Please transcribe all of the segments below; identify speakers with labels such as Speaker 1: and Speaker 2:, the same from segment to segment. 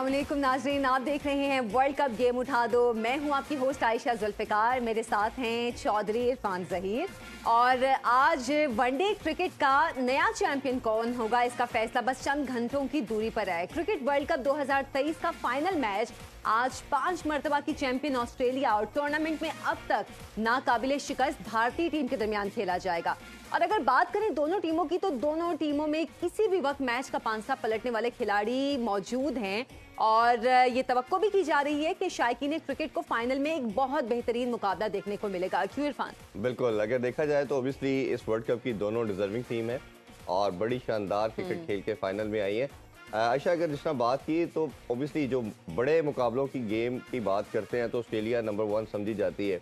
Speaker 1: अस्सलाम वालेकुम नाज़रीन, आप देख रहे हैं वर्ल्ड कप गेम उठा दो। मैं हूं आपकी होस्ट आयशा जुल्फ़िकार, मेरे साथ हैं चौधरी इरफान ज़हीर। और आज वनडे क्रिकेट का नया चैंपियन कौन होगा, इसका फैसला बस चंद घंटों की दूरी पर है। क्रिकेट वर्ल्ड कप 2023 का फाइनल मैच आज 5 मरतबा की चैंपियन ऑस्ट्रेलिया और टूर्नामेंट में अब तक नाकाबिले शिकस्त भारतीय टीम के दरमियान खेला जाएगा। और अगर बात करें दोनों टीमों की, तो दोनों टीमों में किसी भी वक्त मैच का पांसा पलटने वाले खिलाड़ी मौजूद हैं और ये तवक्को भी की जा रही है कि शायकीन क्रिकेट को फाइनल में एक बहुत बेहतरीन मुकाबला देखने को मिलेगा। क्यों इरफान?
Speaker 2: बिल्कुल, अगर देखा जाए तो ऑब्वियसली इस वर्ल्ड कप की दोनों डिजर्विंग टीम है और बड़ी शानदार क्रिकेट खेल के फाइनल में आई है। आयशा, अगर जिस तरह बात की तो ऑब्वियसली जो बड़े मुकाबलों की गेम की बात करते हैं तो ऑस्ट्रेलिया नंबर 1 समझी जाती है।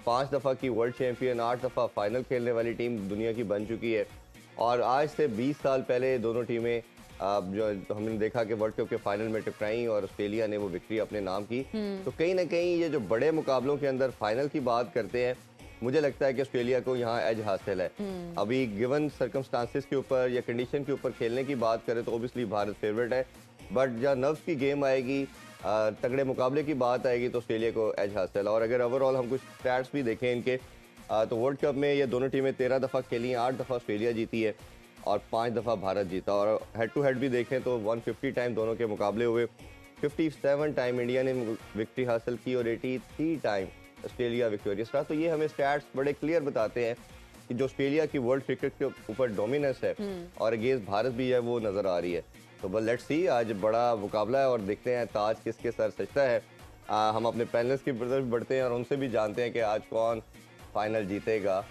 Speaker 2: 5 दफ़ा की वर्ल्ड चैंपियन, 8 दफ़ा फाइनल खेलने वाली टीम दुनिया की बन चुकी है। और आज से 20 साल पहले दोनों टीमें जो हमने देखा कि वर्ल्ड कप के फाइनल में टकराई और ऑस्ट्रेलिया ने वो विक्ट्री अपने नाम की। तो कहीं ना कहीं ये जो बड़े मुकाबलों के अंदर फाइनल की बात करते हैं, मुझे लगता है कि ऑस्ट्रेलिया को यहाँ एज हासिल है। अभी गिवन सर्कमस्टांसिस के ऊपर या कंडीशन के ऊपर खेलने की बात करें तो ऑब्वियसली भारत फेवरेट है, बट जहाँ नर्व्स की गेम आएगी, तगड़े मुकाबले की बात आएगी तो ऑस्ट्रेलिया को एज हासिल है। और अगर ओवरऑल हम कुछ स्टैट्स भी देखें इनके, तो वर्ल्ड कप में ये दोनों टीमें 13 दफ़ा खेली हैं, 8 दफ़ा ऑस्ट्रेलिया जीती है और 5 दफ़ा भारत जीता। और हेड टू हेड भी देखें तो 150 टाइम दोनों के मुकाबले हुए, 57 टाइम इंडिया ने विक्ट्री हासिल की और 83 टाइम ऑस्ट्रेलिया विक्टोरियस रहा। तो ये हमें स्टैट्स बड़े क्लियर बताते हैं कि जो ऑस्ट्रेलिया की वर्ल्ड क्रिकेट के ऊपर डोमिनेंस है और अगेंस्ट भारत भी है वो नज़र आ रही है। तो बस लेट्स सी, आज बड़ा मुकाबला है और देखते हैं ताज किसके सर सजता है। हम अपने पैनलिस्ट की तरफ भी बढ़ते हैं और उनसे भी जानते हैं कि आज कौन फाइनल जीतेगा।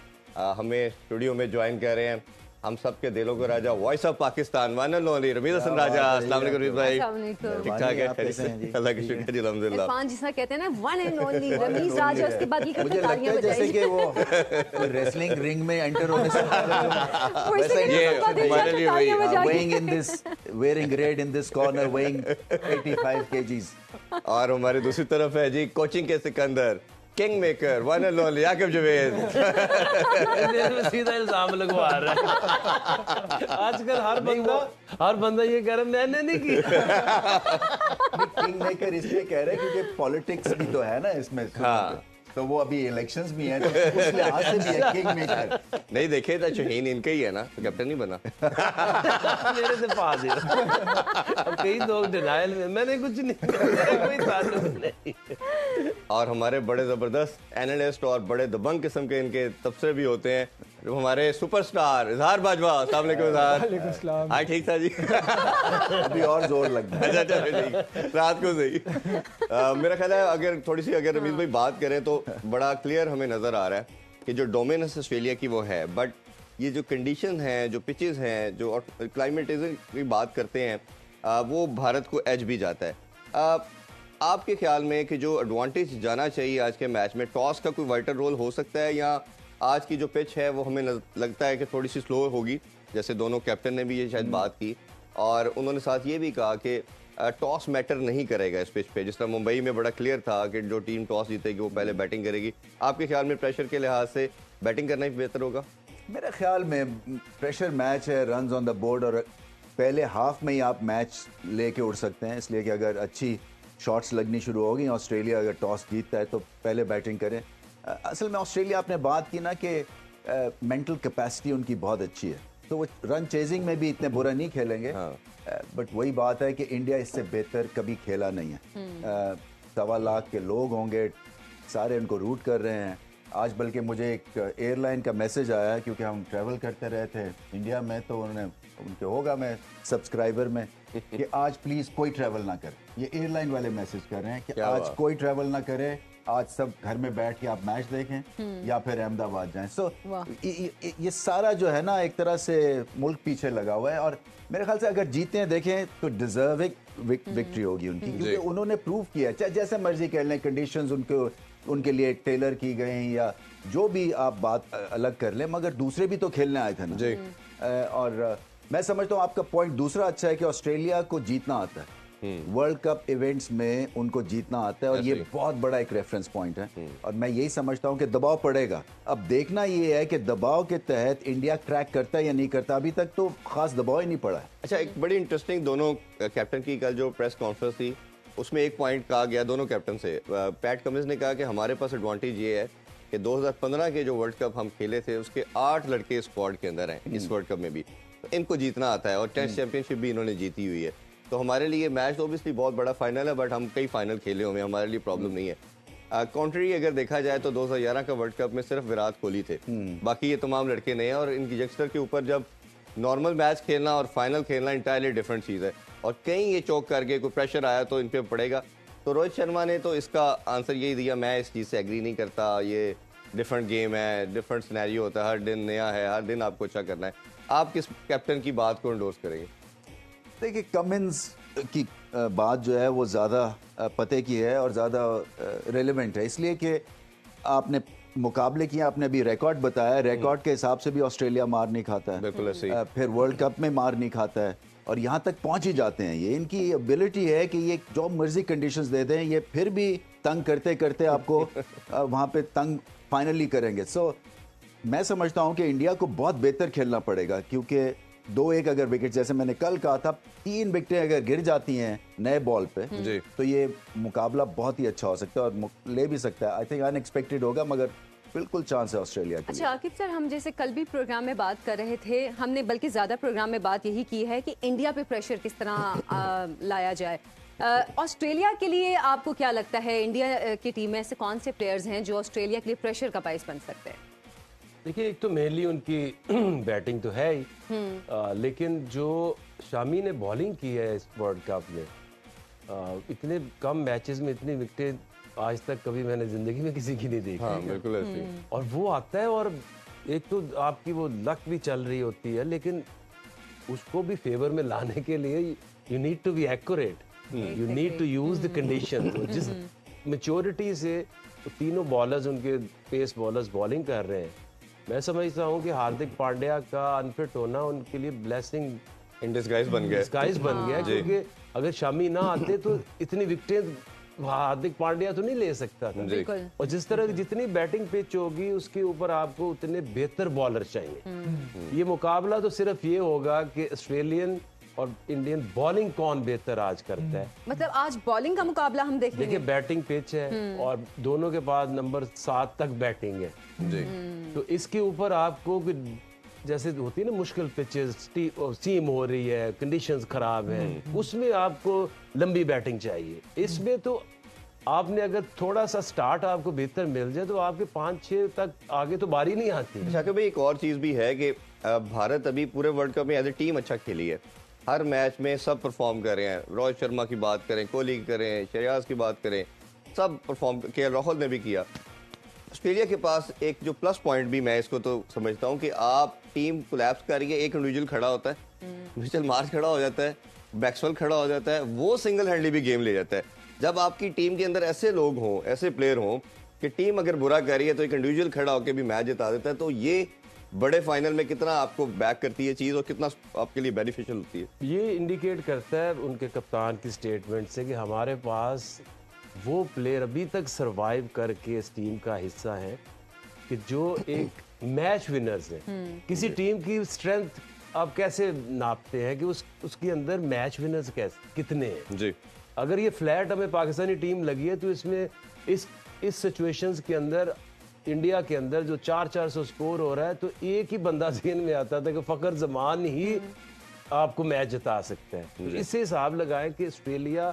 Speaker 2: हमें स्टूडियो में ज्वाइन कर रहे हैं हम सबके दिलों को राजा, voice of Pakistan, one and only Rameez Hasan Raja. अस्सलाम वालेकुम रमीज भाई, ठीक ठाक है? अल्लाह का शुक्र जी, अल्हम्दुलिल्लाह।
Speaker 1: इरफान जिसका कहते हैं ना वन एंड ओनली रमीज राजा, उसके बाद ये करते तालियां बजाइए
Speaker 3: जैसे कि वो रेसलिंग रिंग में एंटर होने से weighing in this, wearing red in this corner, weighing 85 kgs।
Speaker 2: और हमारी दूसरी तरफ है जी कोचिंग के सिकंदर, king maker, one and only Yaqoob Zubair.
Speaker 4: सीधा इल्जाम लगवा रहा है आजकल हर बंदा ये कह रहा है मैंने नहीं की।
Speaker 3: किंग मेकर इसलिए कह रहे हैं क्योंकि पॉलिटिक्स भी तो है ना इसमें। हाँ। तो वो अभी इलेक्शंस भी हैं तो उस लिहाज से भी है किंग मेकर।
Speaker 2: नहीं देखे तो शहीन इनका ही है ना, तो कैप्टन नहीं बना।
Speaker 4: मेरे से पास है। अब कई लोग डिनाइल में, मैंने कुछ नहीं, कोई ताल्लुक नहीं।
Speaker 2: और हमारे बड़े जबरदस्त एनालिस्ट और बड़े दबंग किस्म के इनके तबसरे भी होते हैं, जो हमारे सुपरस्टार इजहार बाजवा। अस्सलाम वालेकुम इजहार। हाँ ठीक था जी।
Speaker 3: अभी और जोर लग रहा है।
Speaker 2: अच्छा, रात को सही। मेरा ख्याल है अगर थोड़ी सी अगर रमीज भाई बात करें तो बड़ा क्लियर हमें नजर आ रहा है कि जो डोमिनेंस ऑस्ट्रेलिया की वो है, बट ये जो कंडीशन हैं, जो पिचेस हैं, जो क्लाइमेटिज्म की बात करते हैं, वो भारत को एज भी जाता है। आपके ख्याल में कि जो एडवांटेज जाना चाहिए आज के मैच में, टॉस का कोई वाइटल रोल हो सकता है या आज की जो पिच है वो हमें लगता है कि थोड़ी सी स्लो होगी? जैसे दोनों कैप्टन ने भी ये शायद बात की और उन्होंने साथ ये भी कहा कि टॉस मैटर नहीं करेगा इस पिच पे। जिस तरह मुंबई में बड़ा क्लियर था कि जो टीम टॉस जीतेगी वो पहले बैटिंग करेगी। आपके ख्याल में प्रेशर के लिहाज से बैटिंग करना ही बेहतर होगा?
Speaker 3: मेरे ख्याल में प्रेशर मैच है, रन्स ऑन द बोर्ड, और पहले हाफ में ही आप मैच लेके उड़ सकते हैं, इसलिए कि अगर अच्छी शॉट्स लगनी शुरू होगी, ऑस्ट्रेलिया अगर टॉस जीतता है तो पहले बैटिंग करें। असल में ऑस्ट्रेलिया, आपने बात की ना कि मेंटल कैपेसिटी उनकी बहुत अच्छी है, तो वो रन चेजिंग में भी इतने बुरा नहीं खेलेंगे। हाँ। बट वही बात है कि इंडिया इससे बेहतर कभी खेला नहीं है। 1.25 लाख के लोग होंगे, सारे उनको रूट कर रहे हैं। आज बल्कि मुझे एक एयरलाइन का मैसेज आया है, क्योंकि हम ट्रैवल करते रहे थे इंडिया में, तो उनके होगा मैं सब्सक्राइबर में कि आज प्लीज़ कोई ट्रैवल ना करे। ये एयरलाइन वाले मैसेज कर रहे हैं कि आज कोई ट्रैवल ना करे, आज सब घर में बैठ के आप मैच देखें या फिर अहमदाबाद जाएं। सो ये सारा जो है ना, एक तरह से मुल्क पीछे लगा हुआ है और मेरे ख्याल से अगर जीते हैं देखें तो डिजर्विंग विक्ट्री होगी उनकी, क्योंकि उन्होंने प्रूव किया। चाहे जैसे मर्जी कह लें, कंडीशंस उनके लिए टेलर की गई या जो भी आप बात अलग कर लें, मगर दूसरे भी तो खेलने आए थे ना जी। और मैं समझता हूँ आपका पॉइंट दूसरा अच्छा है कि ऑस्ट्रेलिया को जीतना आता है, वर्ल्ड कप इवेंट्स में उनको जीतना आता है और ये बहुत बड़ा एक रेफरेंस पॉइंट है। और मैं यही समझता हूँ कि दबाव पड़ेगा। अब देखना ये है कि दबाव के तहत इंडिया क्रैक करता है या नहीं करता। अभी तक तो खास दबाव ही नहीं पड़ा है।
Speaker 2: अच्छा, एक बड़ी इंटरेस्टिंग दोनों कैप्टन की कल जो प्रेस कॉन्फ्रेंस थी, उसमें एक पॉइंट कहा गया दोनों कैप्टन से। पैट कमिंस ने कहा कि हमारे पास एडवांटेज ये है कि 2015 के जो वर्ल्ड कप हम खेले थे उसके 8 लड़के स्क्वाड के अंदर हैं इस वर्ल्ड कप में भी, तो इनको जीतना आता है और टेस्ट चैंपियनशिप भी इन्होंने जीती हुई है। तो हमारे लिए मैच तो ऑब्वियसली बहुत बड़ा फाइनल है, बट हम कई फाइनल खेले हुए हैं, हमारे लिए प्रॉब्लम नहीं है। कॉन्ट्री अगर देखा जाए तो 2011 का वर्ल्ड कप में सिर्फ विराट कोहली थे, बाकी ये तमाम लड़के नहीं हैं। और इनकी यंगस्टर के ऊपर जब नॉर्मल मैच खेलना और फाइनल खेलना इंटायरली डिफरेंट चीज़ है, और कहीं ये चौक करके कोई प्रेशर आया तो इन पर पड़ेगा। तो रोहित शर्मा ने तो इसका आंसर यही दिया, मैं इस चीज़ से एग्री नहीं करता, ये डिफरेंट गेम है, डिफरेंट सिनेरियो होता है, हर दिन नया है, हर दिन आपको अच्छा करना है। आप किस कैप्टन की बात को एंडोर्स करेंगे?
Speaker 3: देखिए, कमिंस की बात जो है वो ज़्यादा पते की है और ज़्यादा रेलेवेंट है, इसलिए कि आपने मुकाबले किया, आपने अभी रिकॉर्ड बताया, रिकॉर्ड के हिसाब से भी ऑस्ट्रेलिया मार नहीं खाता है,
Speaker 2: बिल्कुल ऐसे ही।
Speaker 3: फिर वर्ल्ड कप में मार नहीं खाता है और यहाँ तक पहुँच ही जाते हैं। ये इनकी एबिलिटी है कि ये जो मर्जी कंडीशंस दे दें, ये फिर भी तंग करते करते आपको वहाँ पे तंग फाइनली करेंगे। सो मैं समझता हूँ कि इंडिया को बहुत बेहतर खेलना पड़ेगा, क्योंकि 2-1 अगर विकेट, जैसे मैंने कल कहा था, 3 विकेटें अगर गिर जाती हैं नए बॉल पे
Speaker 2: जी,
Speaker 3: तो ये मुकाबला बहुत ही अच्छा हो सकता है और ले भी सकता है। आई थिंक अनएक्सपेक्टेड होगा, मगर बिल्कुल चांस है ऑस्ट्रेलिया के लिए।
Speaker 1: अच्छा आकिब सर, हम जैसे कल भी प्रोग्राम में बात कर रहे थे, हमने बल्कि ज़्यादा प्रोग्राम में बात यही की है कि इंडिया पे प्रेशर किस तरह लाया जाए। ऑस्ट्रेलिया के लिए आपको क्या लगता है, इंडिया की टीम में ऐसे कौन से प्लेयर्स हैं जो ऑस्ट्रेलिया के लिए प्रेशर का बाइस बन सकते हैं?
Speaker 4: देखिए, एक तो मेनली उनकी बैटिंग तो है ही, लेकिन जो शामी ने बॉलिंग की है इस वर्ल्ड कप में, इतने कम मैचेस में इतनी विकेटें आज तक कभी मैंने जिंदगी में किसी की नहीं देखी।
Speaker 2: हाँ बिल्कुल ऐसे ही।
Speaker 4: और वो आता है, और एक तो आपकी वो लक भी चल रही होती है, लेकिन उसको भी फेवर में लाने के लिए you need to be accurate, you need to use the condition. जिस मैच्योरिटी से तीनों बॉलर्स, उनके पेस बॉलर्स बॉलिंग कर रहे हैं, मैं समझता हूँ कि हार्दिक पांड्या का अनफिट होना उनके लिए ब्लेसिंग
Speaker 2: इन डिस्गाइज बन गया,
Speaker 4: डिस्गाइज बन गया, क्योंकि अगर शामी ना आते तो इतनी विकेटें हार्दिक पांड्या तो नहीं ले सकता था।
Speaker 1: बिल्कुल।
Speaker 4: और जिस तरह की जितनी बैटिंग पिच होगी उसके ऊपर आपको उतने बेहतर बॉलर चाहिए। ये मुकाबला तो सिर्फ ये होगा कि ऑस्ट्रेलियन और इंडियन बॉलिंग कौन बेहतर आज करता है।
Speaker 1: मतलब आज बॉलिंग का मुकाबला हम देखेंगे।
Speaker 4: देखिए, बैटिंग पिच है और दोनों के पास नंबर 7 तक बैटिंग है
Speaker 2: जी।
Speaker 4: तो इसके ऊपर आपको जैसे होती है ना मुश्किल पिचेस, सीम हो रही है, कंडीशंस खराब हैं, उसमें आपको लंबी बैटिंग चाहिए। इसमें तो आपने अगर थोड़ा सा स्टार्ट आपको बेहतर मिल जाए तो आपके 5-6 तक आगे तो बारी नहीं आती।
Speaker 2: शाकिब भाई, एक और चीज़ भी है कि भारत अभी पूरे वर्ल्ड कप में एज ए टीम अच्छा खेली है, हर मैच में सब परफॉर्म कर रहे हैं। रोहित शर्मा की बात करें, कोहली की करें, श्रेयस की बात करें, सब परफॉर्म किया, राहुल ने भी किया। ऑस्ट्रेलिया के पास एक जो प्लस पॉइंट भी मैं इसको तो समझता हूँ कि आप टीम कोलैप्स कर रही है, एक इंडिविजुअल खड़ा होता है, मिचेल मार्श खड़ा हो जाता है, मैक्सवेल खड़ा हो जाता है, वो सिंगल हैंडली भी गेम ले जाता है। जब आपकी टीम के अंदर ऐसे लोग हों, ऐसे प्लेयर हों कि टीम अगर बुरा कर रही है तो एक इंडिविजुअल खड़ा होकर भी मैच जिता देता है, तो ये बड़े फाइनल में कितना आपको बैक करती है चीज़ और कितना आपके लिए बेनिफिशियल होती है।
Speaker 4: ये इंडिकेट करता है उनके कप्तान की स्टेटमेंट से कि हमारे पास वो प्लेयर अभी तक सरवाइव करके इस टीम का हिस्सा है कि जो एक मैच विनर्स है। किसी टीम की स्ट्रेंथ आप कैसे नापते हैं कि उसके अंदर मैच विनर्स कितने हैं
Speaker 2: जी।
Speaker 4: अगर ये फ्लैट हमें पाकिस्तानी टीम लगी है तो इसमें इस सिचुएशंस के अंदर इंडिया के अंदर जो 400 स्कोर हो रहा है तो एक ही बंदा ज़हन में आता था कि फ़खर जमान ही आपको मैच जिता सकता है। तो इससे हिसाब लगाएं कि ऑस्ट्रेलिया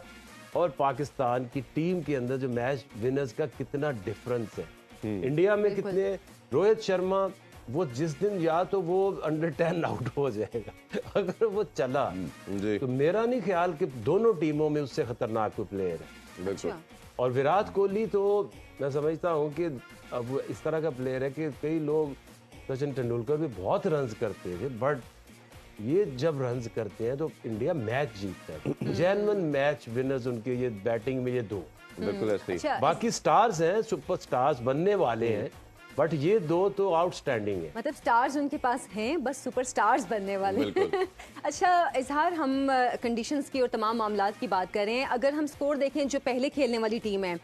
Speaker 4: और पाकिस्तान की टीम के अंदर जो मैच विनर्स का कितना डिफरेंस है। इंडिया में कितने, रोहित शर्मा वो जिस दिन या तो वो अंडर 10 आउट हो जाएगा अगर वो चला
Speaker 2: जी।
Speaker 4: तो मेरा नहीं ख्याल कि दोनों टीमों में उससे खतरनाक कोई प्लेयर है।
Speaker 2: बिल्कुल।
Speaker 4: और विराट कोहली तो मैं समझता हूँ कि अब वो इस तरह का प्लेयर है कि कई लोग, सचिन तेंदुलकर भी बहुत रन्स करते थे, बट ये जब रन्स करते हैं तो इंडिया मैच जीतता है। जेन्युइन मैच विनर्स उनके ये बैटिंग में ये दो,
Speaker 2: बिल्कुल ऐसे ही।
Speaker 1: अच्छा,
Speaker 4: बाकी स्टार्स हैं, सुपर स्टार्स बनने वाले हैं, बट ये दो तो आउटस्टैंडिंग है।
Speaker 1: मतलब स्टार्स उनके पास हैं, बस सुपर स्टार्स बनने वाले।
Speaker 2: बिल्कुल।
Speaker 1: अच्छा इजहार, हम कंडीशंस की और तमाम मामलात की बात करें, अगर हम स्कोर देखें जो पहले खेलने वाली टीम है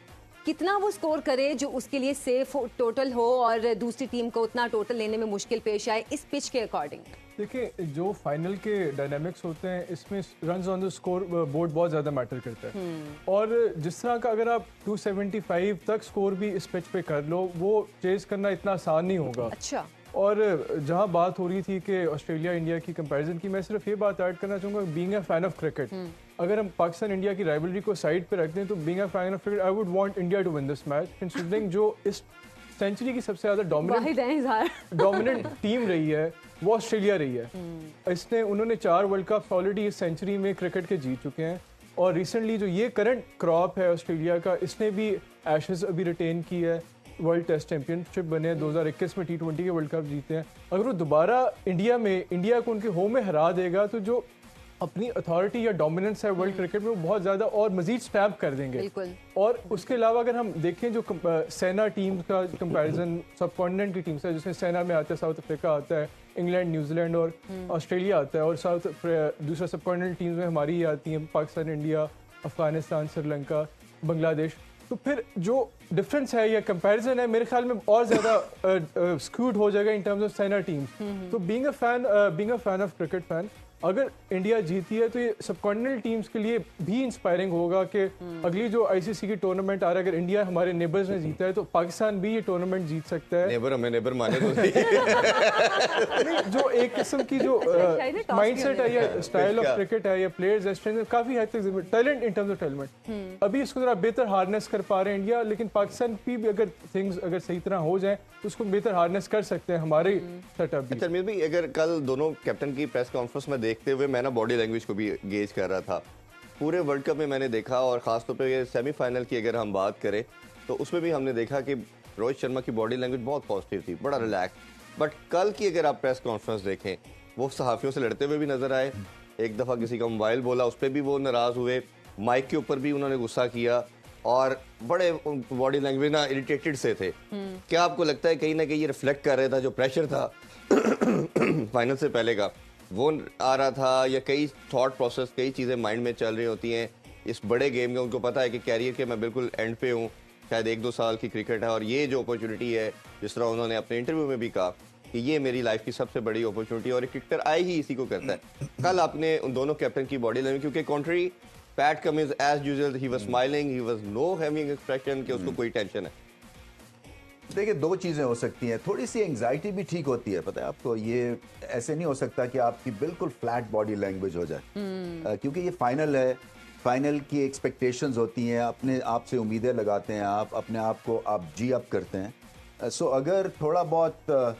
Speaker 1: कितना वो स्कोर करे जो उसके लिए सेफ टोटल हो और दूसरी टीम को उतना टोटल लेने में मुश्किल पेश आए इस पिच के अकॉर्डिंग?
Speaker 5: देखिए, जो फाइनल के डायनामिक्स होते हैं इसमें runs on the score board बहुत ज़्यादा मैटर करता है। और जिस तरह का अगर आप 275 तक स्कोर भी इस पिच पे कर लो, वो चेज करना इतना आसान नहीं होगा।
Speaker 1: अच्छा।
Speaker 5: और जहां बात हो रही थी कि ऑस्ट्रेलिया इंडिया की कंपैरिजन की, मैं सिर्फ ये बात ऐड करना चाहूँगा, being a fan of cricket, अगर हम पाकिस्तान इंडिया की राइवलरी को साइड पे रखते हैं तो being a fan of cricket I would want India to win this match, considering जो इस सेंचुरी की सबसे ज़्यादा डोमिनेंट टीम रही है वो ऑस्ट्रेलिया रही है। उन्होंने 4 वर्ल्ड कप ऑलरेडी इस सेंचुरी में क्रिकेट के जीत चुके हैं। और रिसेंटली जो ये करंट क्रॉप है ऑस्ट्रेलिया का, इसने भी एशेज अभी रिटेन की है, वर्ल्ड टेस्ट चैंपियनशिप बने हैं, 2021 में T20 के वर्ल्ड कप जीते हैं। अगर वो दोबारा इंडिया को उनके होम में हरा देगा तो जो अपनी अथॉरिटी या डोमिनेंस है वर्ल्ड क्रिकेट में वो बहुत ज़्यादा और मजीद स्टैम्प कर देंगे। और उसके अलावा अगर हम देखें जो सेना टीम का कंपैरिजन सब कॉन्टिनेंट की टीम से, जिसमें सेना में आता है साउथ अफ्रीका आता है, इंग्लैंड, न्यूजीलैंड और ऑस्ट्रेलिया आता है, और दूसरा सब कॉन्टिनेंट टीम्स में हमारी ही आती हैं, पाकिस्तान, इंडिया, अफगानिस्तान, श्रीलंका, बांग्लादेश। तो फिर जो डिफरेंस है या कंपैरिजन है मेरे ख्याल में और ज़्यादा स्क्यूड हो जाएगा इन टर्म्स ऑफ सेना टीम्स। तो being a fan of cricket fan, अगर इंडिया जीती है तो ये सबकॉन्टिनेंटल टीम्स के लिए भी इंस्पायरिंग होगा कि अगली जो आईसीसी की टूर्नामेंट आ रहा है, अगर इंडिया हमारे नेबर्स ने जीता है तो पाकिस्तान भी ये टूर्नामेंट जीत सकता है।
Speaker 2: नेबर माने तो
Speaker 5: जो एक किस्म की जो माइंडसेट है या स्टाइल ऑफ क्रिकेट है या प्लेयर्स है, स्ट्रेंथ काफी हद तक talent, in terms of talent अभी इसको जरा बेहतर हार्नेस कर पा रहे हैं इंडिया, लेकिन पाकिस्तान भी अगर थिंग्स अगर सही तरह हो जाए तो उसको बेहतर हार्नेस कर सकते हैं हमारे सेटअप भी।
Speaker 2: अच्छा भाई, अगर कल दोनों कैप्टन की प्रेस कॉन्फ्रेंस में देखते हुए मैं ना बॉडी लैंग्वेज को भी गेज कर रहा था, पूरे वर्ल्ड कप में मैंने देखा, और खासतौर पे ये सेमीफाइनल की अगर हम बात करें तो उसमें भी हमने देखा कि रोहित शर्मा की बॉडी लैंग्वेज बहुत पॉजिटिव थी, बड़ा रिलैक्स। बट कल की अगर आप प्रेस कॉन्फ्रेंस देखें, वो सहाफ़ियों से लड़ते हुए भी नजर आए, एक दफ़ा किसी का मोबाइल बोला उस पर भी वो नाराज़ हुए, माइक के ऊपर भी उन्होंने गुस्सा किया, और बड़े बॉडी लैंग्वेज ना इरिटेटेड से थे। क्या आपको लगता है कहीं ना कहीं ये रिफ्लेक्ट कर रहा था जो प्रेशर था फाइनल से पहले का वो आ रहा था, या कई थॉट प्रोसेस, कई चीज़ें माइंड में चल रही होती हैं इस बड़े गेम में? उनको पता है कि कैरियर के मैं बिल्कुल एंड पे हूँ, शायद 1-2 साल की क्रिकेट है, और ये जो अपॉर्चुनिटी है, जिस तरह उन्होंने अपने इंटरव्यू में भी कहा कि ये मेरी लाइफ की सबसे बड़ी अपॉर्चुनिटी, और एक क्रिकेटर आई ही इसी को करता है। कल आपने उन दोनों कैप्टन की बॉडी लैंग्वेज, क्योंकि country Pat Cummins as usual he was smiling, he was no having expression कि उसको कोई टेंशन है।
Speaker 3: देखिए, 2 चीज़ें हो सकती हैं, थोड़ी सी एंग्जाइटी भी ठीक होती है, पता है आपको, ये ऐसे नहीं हो सकता कि आपकी बिल्कुल फ्लैट बॉडी लैंग्वेज हो जाए, क्योंकि ये फाइनल है, फाइनल की एक्सपेक्टेशंस होती हैं, अपने आप से उम्मीदें लगाते हैं, आप अपने आप को आप जी अप करते हैं। सो अगर थोड़ा बहुत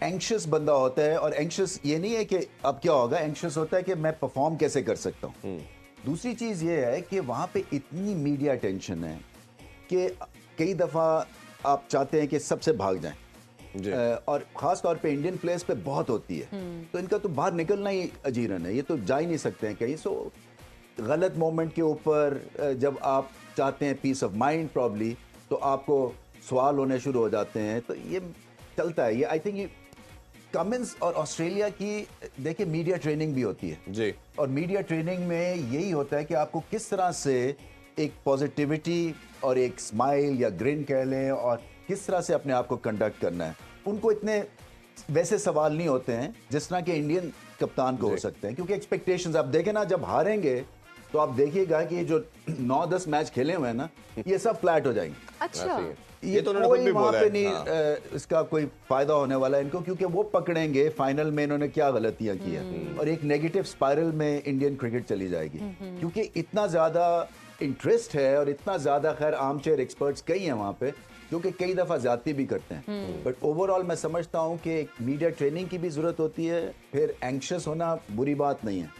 Speaker 3: एंक्शस बंदा होता है, और एंक्शस ये नहीं है कि अब क्या होगा, एंक्शस होता है कि मैं परफॉर्म कैसे कर सकता हूँ। दूसरी चीज़ ये है कि वहाँ पे इतनी मीडिया टेंशन है कि कई दफ़ा आप चाहते हैं कि सबसे भाग जाएं, और ख़ास तौर पे इंडियन प्लेयर्स पे बहुत होती है, तो इनका तो बाहर निकलना ही अजीरन है, ये तो जा ही नहीं सकते हैं कहीं। सो गलत मोमेंट के ऊपर जब आप चाहते हैं पीस ऑफ माइंड प्रॉब्ली, तो आपको सवाल होने शुरू हो जाते हैं, तो ये चलता है। ये आई थिंक ये कमिंस और ऑस्ट्रेलिया की, देखिए, मीडिया ट्रेनिंग भी होती है
Speaker 2: जी, और
Speaker 3: मीडिया ट्रेनिंग में यही होता है कि आपको किस तरह से एक पॉजिटिविटी और एक स्माइल या ग्रिन कह लें, और किस तरह से अपने आप को कंडक्ट करना है। उनको इतने वैसे सवाल नहीं होते हैं जिस तरह के इंडियन कप्तान को हो सकते हैं, क्योंकि एक्सपेक्टेशंस आप देखें ना, जब हारेंगे तो आप देखिएगा कि जो 9-10 मैच खेले हुए हैं ना, ये सब फ्लैट हो जाएंगे।
Speaker 1: अच्छा,
Speaker 3: ये तो कोई वहाँ पे नहीं इसका कोई फायदा होने वाला है इनको, क्योंकि वो पकड़ेंगे फाइनल में इन्होंने क्या गलतियां की है, और एक नेगेटिव स्पाइरल में इंडियन क्रिकेट चली जाएगी, क्योंकि इतना ज्यादा इंटरेस्ट है, और इतना ज्यादा, खैर आर्म चेयर एक्सपर्ट्स कई हैं वहाँ पे जो कि कई दफा ज्यादती भी करते हैं, बट ओवरऑल मैं समझता हूँ कि मीडिया ट्रेनिंग की भी जरूरत होती है, फिर एंक्शस होना बुरी बात नहीं है,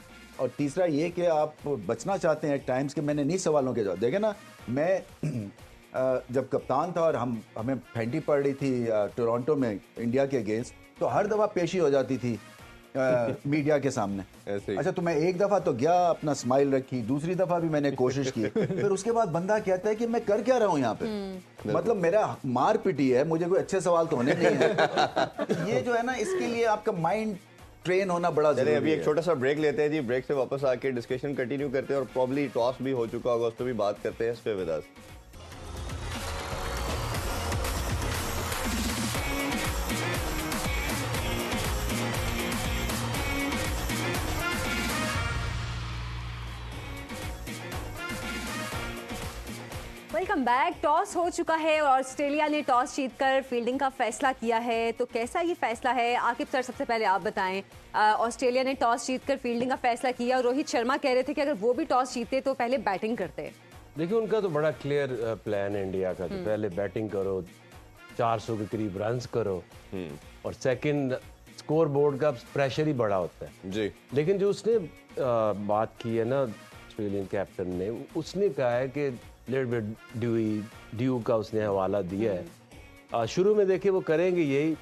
Speaker 3: और तीसरा ये कि आप बचना चाहते हैं टाइम्स के, मैंने नहीं सवालों के जवाब देखे ना, मैं जब कप्तान था और हमें फेंटी पड़ रही थी टोरंटो में इंडिया के अगेंस्ट, तो हर दफ़ा पेशी हो जाती थी मीडिया के सामने। अच्छा, तो मैं एक दफ़ा तो गया, अपना स्माइल रखी, दूसरी दफ़ा भी मैंने कोशिश की, फिर उसके बाद बंदा कहता है कि मैं कर क्या रहा हूँ यहाँ पे, मतलब मेरा मार पिटी है, मुझे कोई अच्छे सवाल तो होने नहीं है। ये जो है ना, इसके लिए आपका माइंड ट्रेन होना बड़ा जरूरी है।
Speaker 2: अभी एक छोटा सा ब्रेक लेते हैं जी, ब्रेक से वापस आके डिस्कशन कंटिन्यू करते हैं, और प्रॉब्ली टॉस भी हो चुका होगा, उस पर भी बात करते हैं। Stay with us.
Speaker 1: Welcome back. Toss हो चुका है और ऑस्ट्रेलिया ने टॉस जीतकर फील्डिंग का फैसला किया है। तो कैसा ये फैसला है आकिब सर, सबसे पहले आप बताएं। ऑस्ट्रेलिया ने टॉस जीतकर फील्डिंग का फैसला किया और रोहित शर्मा कह रहे थे कि अगर वो भी टॉस जीते तो पहले बैटिंग करते।
Speaker 4: देखिए उनका तो बड़ा क्लियर प्लान है इंडिया का, तो पहले बैटिंग करो, 400 के करीब रन्स करो, और सेकंड स्कोर बोर्ड का प्रेशर ही बड़ा होता है
Speaker 2: जी।
Speaker 4: लेकिन जो उसने बात की है ना ऑस्ट्रेलियन कैप्टन ने, उसने कहा है कि ड्यू का उसने हवाला दिया है। शुरू में देखिए वो करेंगे यही,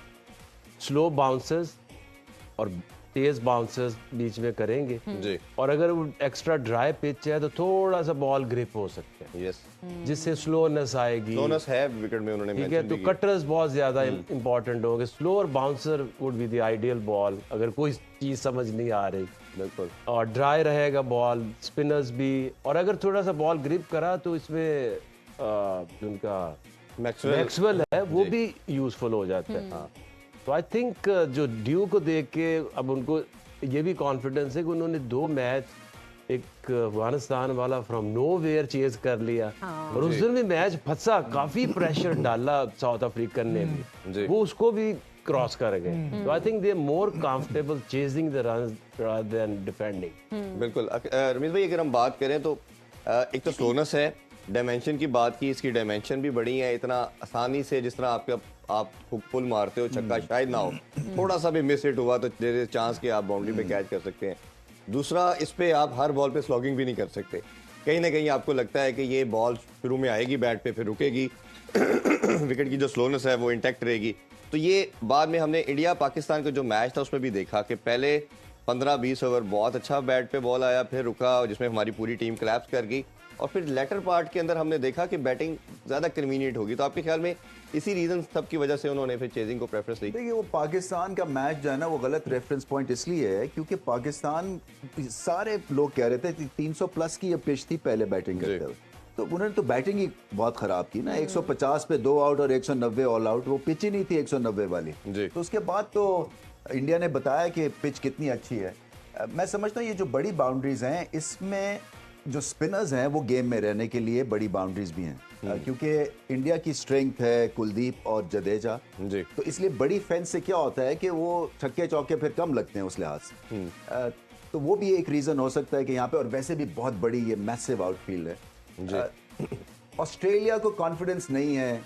Speaker 4: स्लो बाउंसर्स और तेज बाउंसर्स बीच में करेंगे
Speaker 2: जी।
Speaker 4: और अगर वो एक्स्ट्रा ड्राई पिच है तो थोड़ा सा बॉल ग्रिप हो सकते हैं,
Speaker 2: यस,
Speaker 4: जिससे स्लोनेस आएगी।
Speaker 2: स्लोनेस है विकेट में, उन्होंने
Speaker 4: ठीक है, तो कटर्स बहुत ज्यादा इंपॉर्टेंट होंगे। स्लो और bouncer would be the ideal ball अगर कोई चीज समझ नहीं आ रही।
Speaker 2: बिल्कुल।
Speaker 4: और ड्राई रहेगा बॉल, स्पिनर्स भी, और अगर थोड़ा सा बॉल ग्रिप करा तो इसमें उनका मैक्सवेल है वो भी यूजफुल हो जाता है। तो आई थिंक जो ड्यू को देख के अब उनको ये भी कॉन्फिडेंस है कि उन्होंने 2 मैच, एक अफगानिस्तान वाला फ्रॉम नोवेयर चेज कर लिया और उस दिन भी मैच फंसा, काफी प्रेशर डाला साउथ अफ्रीकन ने भी, वो उसको भी क्रॉस कर गए। तो I think they are more comfortable chasing the runs rather than defending.
Speaker 2: बिल्कुल। रमीज भाई अगर हम बात करें तो एक तो स्लोनेस है, डायमेंशन की बात की, इसकी डायमेंशन भी बड़ी है। इतना आसानी से जिस तरह आप हुक पुल मारते हो, छक्का शायद ना हो, थोड़ा सा भी मिस हिट हुआ तो देयर इज चांस कि आप बाउंड्री पे कैच कर सकते हैं। दूसरा, इस पे आप हर बॉल पे स्लॉगिंग भी नहीं कर सकते। कहीं ना कहीं आपको लगता है कि ये बॉल शुरू में आएगी बैट पे, फिर रुकेगी, विकेट की जो स्लोनेस है वो इंटैक्ट रहेगी। तो ये बाद में हमने इंडिया पाकिस्तान का जो मैच था उसमें भी देखा कि पहले 15-20 ओवर बहुत अच्छा बैट पे बॉल आया, फिर रुका, जिसमें हमारी पूरी टीम कोलैप्स कर गई, और फिर लेटर पार्ट के अंदर हमने देखा कि बैटिंग ज़्यादा कन्वीनियंट होगी। तो आपके ख्याल में इसी रीजन सब की वजह से उन्होंने फिर चेजिंग को प्रेफरेंस दी?
Speaker 3: देखिए, वो पाकिस्तान का मैच जो है ना वो गलत रेफरेंस पॉइंट इसलिए है क्योंकि पाकिस्तान, सारे लोग कह रहे थे 300 प्लस की ये पिच थी पहले बैटिंग करते हुए, तो उन्होंने तो बैटिंग ही बहुत खराब की ना। 150 पे 2 आउट और 190 ऑल आउट, वो पिच ही नहीं थी 190 वाली। तो उसके बाद तो इंडिया ने बताया कि पिच कितनी अच्छी है। मैं समझता हूँ ये जो बड़ी बाउंड्रीज हैं, इसमें जो स्पिनर्स हैं वो गेम में रहने के लिए बड़ी बाउंड्रीज भी हैं, क्योंकि इंडिया की स्ट्रेंथ है कुलदीप और जडेजा जी। तो इसलिए बड़ी फेंस से क्या होता है कि वो छक्के चौके फिर कम लगते हैं उस लिहाज से। तो वो भी एक रीजन हो सकता है कि यहाँ पे, और वैसे भी बहुत बड़ी ये मैसिव आउटफील्ड है। ऑस्ट्रेलिया को कॉन्फिडेंस नहीं है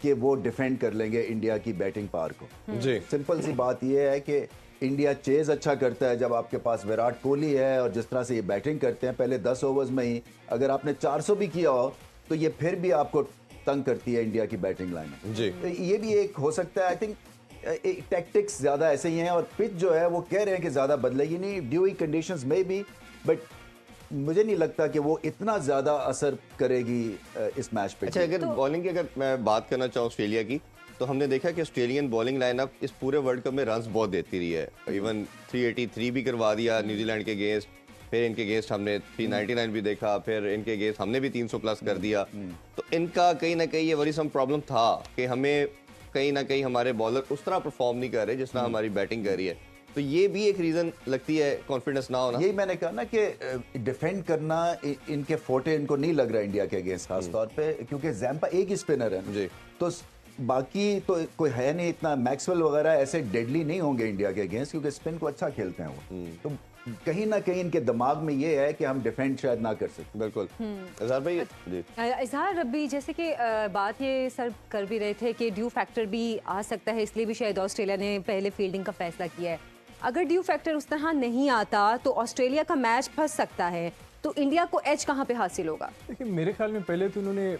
Speaker 3: कि वो डिफेंड कर लेंगे इंडिया की बैटिंग पावर को जी। सिंपल सी बात ये है कि इंडिया चेज अच्छा करता है जब आपके पास विराट कोहली है, और जिस तरह से ये बैटिंग करते हैं पहले 10 ओवर्स में ही अगर आपने 400 भी किया हो तो ये फिर भी आपको तंग करती है इंडिया की बैटिंग लाइन जी। तो ये भी एक हो सकता है। आई थिंक टैक्टिक्स ज्यादा ऐसे ही हैं, और पिच जो है वो कह रहे हैं कि ज्यादा बदलेगी नहीं, ड्यूई कंडीशंस में भी, बट मुझे नहीं लगता कि वो इतना ज्यादा असर करेगी इस मैच पे।
Speaker 2: अच्छा, अगर बॉलिंग की अगर मैं बात करना चाहूँ ऑस्ट्रेलिया की, तो हमने देखा कि ऑस्ट्रेलियन बॉलिंग लाइनअप इस पूरे वर्ल्ड कप में रन्स बहुत देती रही है। इवन 383 भी करवा दिया न्यूजीलैंड के अगेंस्ट, फिर इनके अगेंस्ट हमने 399 भी देखा, फिर इनके अगेंस्ट हमने भी 300 प्लस कर दिया। तो इनका कहीं ना कहीं ये वरीसम प्रॉब्लम था कि हमें कहीं ना कहीं हमारे बॉलर उस तरह परफॉर्म नहीं कर रहे जिस तरह हमारी बैटिंग कर रही है। तो ये भी एक रीजन लगती है कॉन्फिडेंस ना होना।
Speaker 3: यही मैंने कहा ना कि डिफेंड करना इनके फोटे इनको नहीं लग रहा इंडिया के अगेंस्ट खास तौर पे, क्योंकि जैम्पा एक ही स्पिनर है जी। तो बाकी तो कोई है नहीं इतना, मैक्सवेल वगैरह ऐसे डेडली नहीं होंगे इंडिया के अगेंस्ट, क्योंकि स्पिन को अच्छा खेलते हैं वो। तो कहीं ना कहीं इनके दिमाग में ये है कि हम डिफेंड शायद ना कर सकते।
Speaker 2: बिल्कुल। इजहार भाई जी।
Speaker 1: इजहार रब्बी, जैसे कि बात ये सर कर भी रहे थे कि ड्यू फैक्टर भी आ सकता है, इसलिए भी शायद ऑस्ट्रेलिया ने पहले फील्डिंग का फैसला किया है। अगर ड्यू फैक्टर उस तरह नहीं आता तो ऑस्ट्रेलिया का मैच फंस सकता है, तो इंडिया को एज कहाँ पे हासिल होगा?
Speaker 5: देखिए, मेरे ख्याल में पहले तो उन्होंने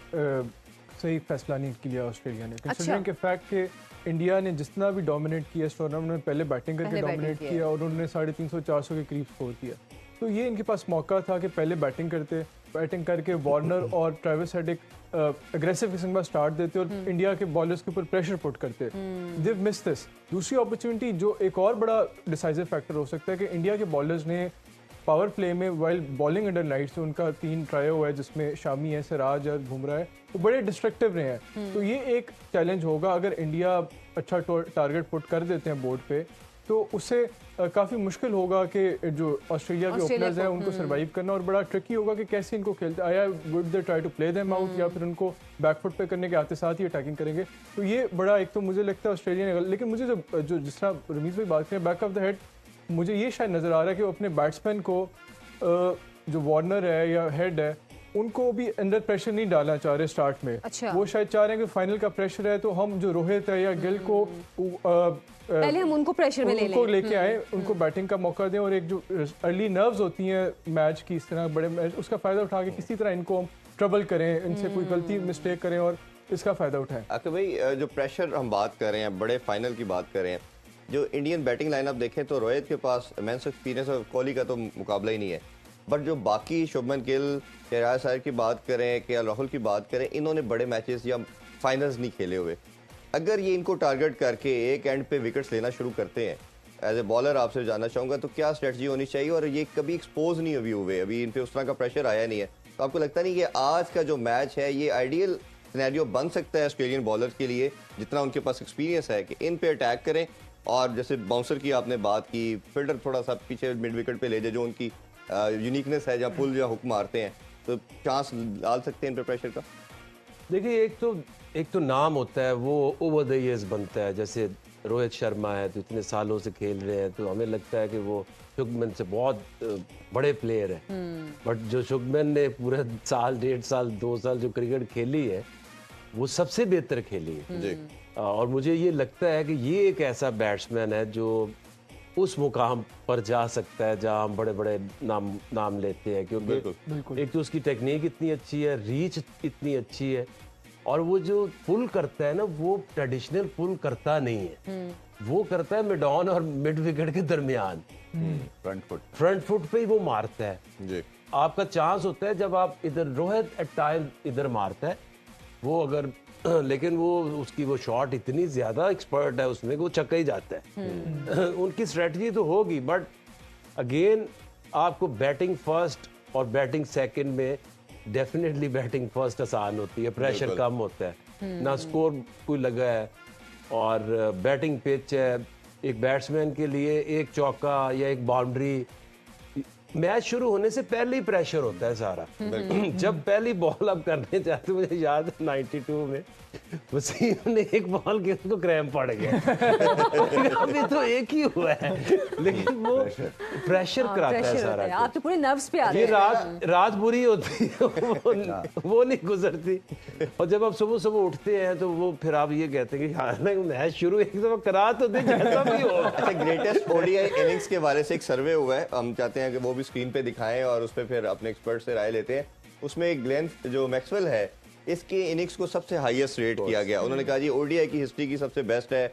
Speaker 5: सही फैसला नहीं किया ऑस्ट्रेलिया ने, कंसीडरिंग के फैक्ट कि इंडिया ने जितना भी डोमिनेट किया इस टूर्नामेंट में, पहले बैटिंग करके डोमिनेट किया और उन्होंने 350-400 के करीब स्कोर किया। तो ये इनके पास मौका था कि पहले बैटिंग करके वार्नर और ट्रेविस हेड एक अग्रेसिव किस्म का स्टार्ट देते और इंडिया के बॉलर्स के ऊपर प्रेशर पुट करते। They miss this. दूसरी अपॉर्चुनिटी जो एक और बड़ा डिसाइसिव फैक्टर हो सकता है कि इंडिया के बॉलर्स ने पावर प्ले में वाइल बॉलिंग अंडर लाइट्स, उनका 3 ट्राई हुआ है जिसमें शामी है, सिराज और बुमराह है, वो बड़े डिस्ट्रक्टिव रहे हैं। तो ये एक चैलेंज होगा अगर इंडिया अच्छा टारगेट पुट कर देते हैं बोर्ड पे, तो उससे काफ़ी मुश्किल होगा कि जो ऑस्ट्रेलिया के ओपनर्स हैं उनको सर्वाइव करना, और बड़ा ट्रिकी होगा कि कैसे इनको खेलते आया, would they try to play them out या फिर उनको बैकफुट पे करने के आते साथ ही अटैकिंग करेंगे। तो ये बड़ा एक तो मुझे लगता है ऑस्ट्रेलिया ने, लेकिन मुझे जो जिस तरह रमीज भाई बात करें बैक ऑफ द हेड, मुझे ये शायद नज़र आ रहा है कि वो अपने बैट्समैन को जो वार्नर है या हेड है उनको भी अंदर प्रेशर नहीं डालना चाह रहे स्टार्ट में।
Speaker 1: अच्छा।
Speaker 5: वो शायद चाह रहे हैं कि फाइनल का प्रेशर है तो हम जो रोहित है या गिल को
Speaker 1: पहले हम उनको प्रेशर में ले
Speaker 5: उनको लेके आए, उनको बैटिंग का मौका दें, और एक जो अर्ली नर्व्स होती हैं मैच की, इस तरह बड़े मैच, उसका फ़ायदा उठा के किसी तरह इनको हम ट्रबल करें, इनसे कोई गलती मिस्टेक करें और इसका फ़ायदा उठाएं।
Speaker 2: आके भाई जो प्रेशर हम बात कर रहे हैं, बड़े फाइनल की बात कर रहे हैं, जो इंडियन बैटिंग लाइनअप देखें तो रोहित के पास इमेंस एक्सपीरियंस और कोहली का तो मुकाबला ही नहीं है, बट जो बाकी शुभमन गिल, केदार साहब की बात करें, के राहुल की बात करें, इन्होंने बड़े मैचेस या फाइनल्स नहीं खेले हुए। अगर ये इनको टारगेट करके एक एंड पे विकेट्स लेना शुरू करते हैं, एज ए बॉलर आपसे जानना चाहूँगा तो क्या स्ट्रेटजी होनी चाहिए, और ये कभी एक्सपोज नहीं अभी हुए, अभी इन पे उस तरह का प्रेशर आया नहीं है, तो आपको लगता नहीं कि आज का जो मैच है ये आइडियल सिनेरियो बन सकता है ऑस्ट्रेलियन बॉलर्स के लिए, जितना उनके पास एक्सपीरियंस है कि इन पे अटैक करें, और जैसे बाउंसर की आपने बात की, फील्डर थोड़ा सा पीछे मिड विकेट पे ले जाए, जो उनकी यूनिकनेस है, जहाँ पुल या हुक मारते हैं, तो चांस डाल सकते हैं इन पे प्रेशर का?
Speaker 4: देखिए, एक तो नाम होता है वो ओवर द ईयर्स बनता है। जैसे रोहित शर्मा है तो इतने सालों से खेल रहे हैं, तो हमें लगता है कि वो शुभमन से बहुत बड़े प्लेयर है, बट जो शुभमन ने पूरे साल, 1.5 साल, 2 साल जो क्रिकेट खेली है वो सबसे बेहतर खेली है
Speaker 2: जी।
Speaker 4: और मुझे ये लगता है कि ये एक ऐसा बैट्समैन है जो उस मुकाम पर जा सकता है जहां हम बड़े बड़े नाम लेते हैं, क्योंकि एक तो उसकी टेक्निक इतनी अच्छी है, रीच इतनी अच्छी है, और वो जो पुल करता है ना, वो ट्रेडिशनल पुल करता नहीं है, वो करता है मिड ऑन और मिड विकेट के दरमियान, फ्रंट फुट पे ही वो मारता है
Speaker 2: जी।
Speaker 4: आपका चांस होता है जब आप इधर, रोहित एट टाइम इधर मारता है वो, अगर लेकिन वो उसकी वो शॉट इतनी ज्यादा एक्सपर्ट है उसमें, वो छक्का ही जाता है। उनकी स्ट्रेटजी तो होगी, बट अगेन आपको बैटिंग फर्स्ट और बैटिंग सेकंड में डेफिनेटली बैटिंग फर्स्ट आसान होती है, प्रेशर कम होता है, ना स्कोर कोई लगा है, और बैटिंग पिच है। एक बैट्समैन के लिए एक चौका या एक बाउंड्री मैच शुरू होने से पहले ही प्रेशर होता है सारा। जब पहली बॉल अब करने जाते, मुझे याद है 92 में वसीम ने एक बॉल के उसको क्रैम्प पड़ गया। अभी तो एक ही हुआ है, लेकिन वो प्रेशर कराता है सारा।
Speaker 1: आप तो पूरे नर्व्स पे आते
Speaker 4: ये
Speaker 1: हैं।
Speaker 4: रात बुरी होती है, वो नहीं गुजरती, और जब आप सुबह सुबह उठते हैं तो वो फिर आप ये कहते हैं कि हालांकि मैच शुरू एक दफा करा तो दे, जैसा भी हो।
Speaker 2: अच्छा, ग्रेटेस्ट ओडीआई इनिंग्स के बारे से एक सर्वे हुआ है, हम चाहते हैं कि वो भी स्क्रीन पे दिखाएं और उस पर फिर अपने एक्सपर्ट से राय लेते हैं। उसमें ग्लेन जो मैक्सवेल है, इसके इनिंग्स को सबसे हाईएस्ट रेट किया गया। उन्होंने कहा जी ओडीआई की हिस्ट्री की सबसे बेस्ट है।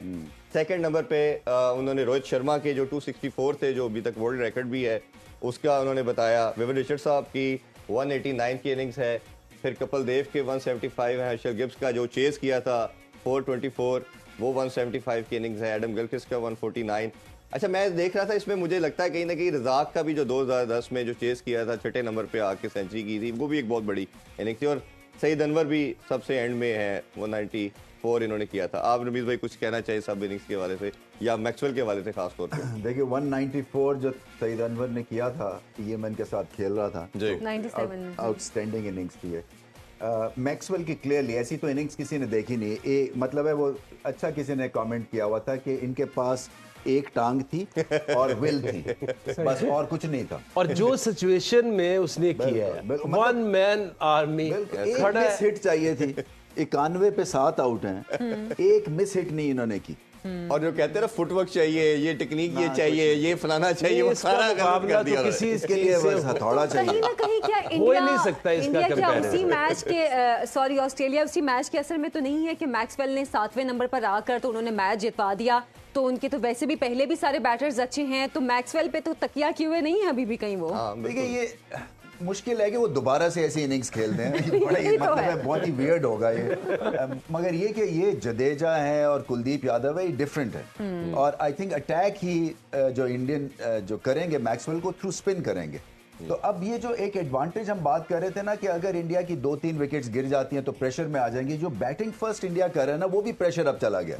Speaker 2: सेकंड नंबर पे उन्होंने रोहित शर्मा के जो 264 थे, जो अभी तक वर्ल्ड रिकॉर्ड भी है, उसका उन्होंने बताया। विविन रिचर्ड साहब की 189 की इनिंग्स है। फिर कपिल देव के 175 है। हर्षल गिब्स का जो चेस किया था 424, वो 175 की इनिंग्स है। एडम गिलक्रिस्ट का 149। अच्छा, मैं देख रहा था इसमें, मुझे लगता है कहीं ना कहीं रजाक का भी जो 2010 में जो चेस किया था, छठे नंबर पे आके सेंचुरी की थी, वो भी एक बहुत बड़ी इनिंग्स थी। और सईद अनवर भी सबसे एंड में है, 194 इन्होंने किया था। आप रमीज भाई कुछ कहना चाहिए सब इनिंग्स के हवाले से या मैक्सवेल के हवाले से खास तौर पे?
Speaker 3: देखिए 194 जो सईद अनवर ने किया था, यमन के साथ खेल रहा था,
Speaker 1: 97 में
Speaker 3: आउटस्टैंडिंग इनिंग्स थी है। मैक्सवेल की क्लियरली ऐसी तो इनिंग्स किसी ने देखी नहीं। मतलब है वो, अच्छा किसी ने कमेंट किया हुआ था कि इनके पास एक टांग थी और विल थी, बस और कुछ नहीं था।
Speaker 4: और जो सिचुएशन में उसने किया है, वन मैन आर्मी
Speaker 3: एक मिस हिट चाहिए थी, 91 पे 7 आउट हैं, एक मिस हिट नहीं इन्होंने की।
Speaker 2: और जो कहते हैं ना फुटवर्क चाहिए, ये टेक्निक ये चाहिए, ये फलाना चाहिए, वो सारा गलत कर दिया।
Speaker 4: किसी
Speaker 3: इसके लिए बस हथौड़ा
Speaker 1: कहीं
Speaker 3: चाहिए।
Speaker 1: ना कहीं क्या
Speaker 4: हो ही नहीं सकता इसका
Speaker 1: इंडिया क्या
Speaker 4: comparison।
Speaker 1: उसी मैच के सॉरी ऑस्ट्रेलिया उसी मैच के असर में तो नहीं है कि मैक्सवेल ने 7वें नंबर पर आकर तो उन्होंने मैच जितवा दिया, तो उनके तो वैसे भी पहले भी सारे बैटर्स अच्छे हैं, तो मैक्सवेल पे तो तकिया किए हुए नहीं है अभी भी कहीं वो।
Speaker 3: देखिए ये मुश्किल है कि वो दोबारा से ऐसी इनिंग्स खेल दें। बड़ा
Speaker 1: यही
Speaker 3: ही
Speaker 1: तो
Speaker 3: मतलब
Speaker 1: है।
Speaker 3: है, बहुत ही वियर्ड होगा ये। मगर ये कि ये जडेजा है और कुलदीप यादव है, ये डिफरेंट है। और आई थिंक अटैक ही जो इंडियन जो करेंगे मैक्सवेल को थ्रू स्पिन करेंगे। तो अब ये जो एक एडवांटेज हम बात कर रहे थे ना कि अगर इंडिया की 2-3 विकेट्स गिर जाती हैं तो प्रेशर में आ जाएंगी। जो बैटिंग फर्स्ट इंडिया कर रहा है ना, वो भी प्रेशर अब चला गया।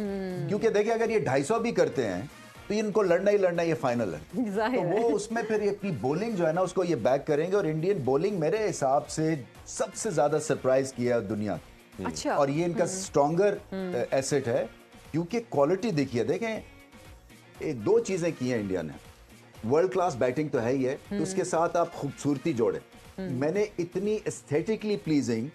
Speaker 3: क्योंकि देखिए अगर ये 250 भी करते हैं तो इनको लड़ना ही लड़ना, ये फाइनल है। तो
Speaker 1: जाहिर है।
Speaker 3: वो उसमें फिर अपनी बॉलिंग जो है ना उसको ये बैक करेंगे, और इंडियन बॉलिंग मेरे हिसाब से सबसे ज्यादा सरप्राइज किया दुनिया की।
Speaker 1: अच्छा।
Speaker 3: और ये इनका स्ट्रॉन्गर एसेट है, क्योंकि क्वालिटी देखिए, देखें दो चीजें की हैं इंडिया ने। वर्ल्ड क्लास बैटिंग तो है ही है, तो उसके साथ आप खूबसूरती जोड़े। मैंने इतनी एस्थेटिकली प्लीजिंग